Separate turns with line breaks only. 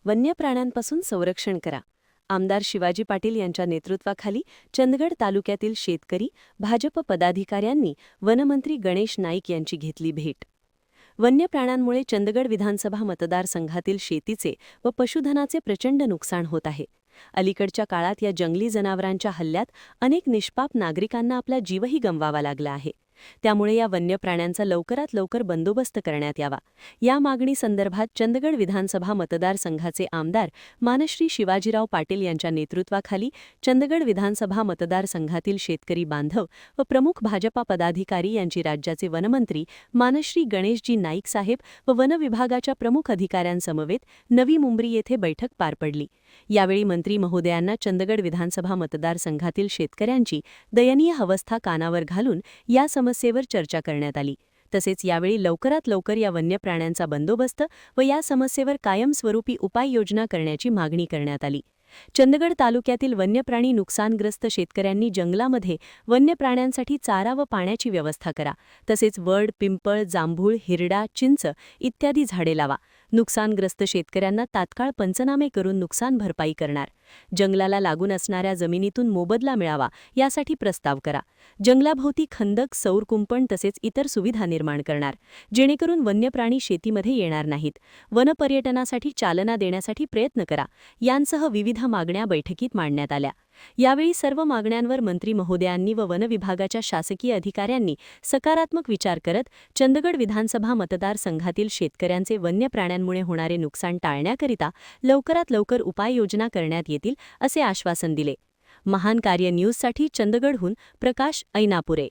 वन्य प्राण्यांपासून संरक्षण करा. आमदार शिवाजी पाटील यांच्या नेतृत्वाखाली चंदगड तालुक्यातील शेतकरी, भाजप पदाधिकाऱ्यांनी वनमंत्री गणेश नाईक यांची घेतली भेट. वन्य प्राण्यांमुळे चंदगड विधानसभा मतदारसंघातील शेतीचे व पशुधनाचे प्रचंड नुकसान होत आहे. अलीकडच्या काळात या जंगली जनावरांच्या हल्ल्यात अनेक निष्पाप नागरिकांना आपला जीवही गमवावा लागला आहे. त्यामुळे या वन्य प्राण्यांचा लवकरात लवकर बंदोबस्त करण्यात यावा. या मागणीसंदर्भात चंदगड विधानसभा मतदारसंघाचे आमदार मानश्री शिवाजीराव पाटील यांच्या नेतृत्वाखाली चंदगड विधानसभा मतदारसंघातील शेतकरी बांधव व प्रमुख भाजपा पदाधिकारी यांची राज्याचे वनमंत्री मानश्री गणेशजी नाईक साहेब व वन विभागाच्या प्रमुख अधिकाऱ्यांसमवेत नवी मुंबई येथे बैठक पार पडली. यावेळी मंत्री महोदयांना चंदगड विधानसभा मतदारसंघातील शेतकऱ्यांची दयनीय अवस्था कानावर घालून या समस्येवर चर्चा करण्यात आली. तसेच यावेळी लवकरात लवकर या वन्य प्राण्यांचा बंदोबस्त व या समस्येवर कायमस्वरूपी उपाययोजना करण्याची मागणी करण्यात आली. चंदगड तालुक्यातील वन्यप्राणी नुकसानग्रस्त शेतकऱ्यांनी जंगलामध्ये वन्य प्राण्यांसाठी चारा व पाण्याची व्यवस्था करा. तसेच वड, पिंपळ, जांभूळ, हिरडा, चिंच इत्यादी झाडे लावा. नुकसानग्रस्त शेतकऱ्यांना तात्काळ पंचनामे करून नुकसान भरपाई करणार. जंगलाला लागून असणाऱ्या जमिनीतून मोबदला मिळावा यासाठी प्रस्ताव करा. जंगलाभोवती खंदक, सौर कुंपण तसेच इतर सुविधा निर्माण करणार, जेणेकरून वन्यप्राणी शेतीमध्ये येणार नाहीत. वनपर्यटनासाठी चालना देण्यासाठी प्रयत्न करा. यांसह विविध मागण्या बैठकीत मांडण्यात आल्या. यावेळी सर्व मागण्यांवर मंत्री महोदयांनी व वन विभागाच्या शासकीय अधिकाऱ्यांनी सकारात्मक विचार करत चंदगड विधानसभा मतदारसंघातील शेतकऱ्यांचे वन्य प्राण्यांमुळे होणारे नुकसान टाळण्याकरिता लवकरात लवकर उपाययोजना करण्यात येतील असे आश्वासन दिले. महान कार्य न्यूजसाठी चंदगडहून प्रकाश ऐनापुरे.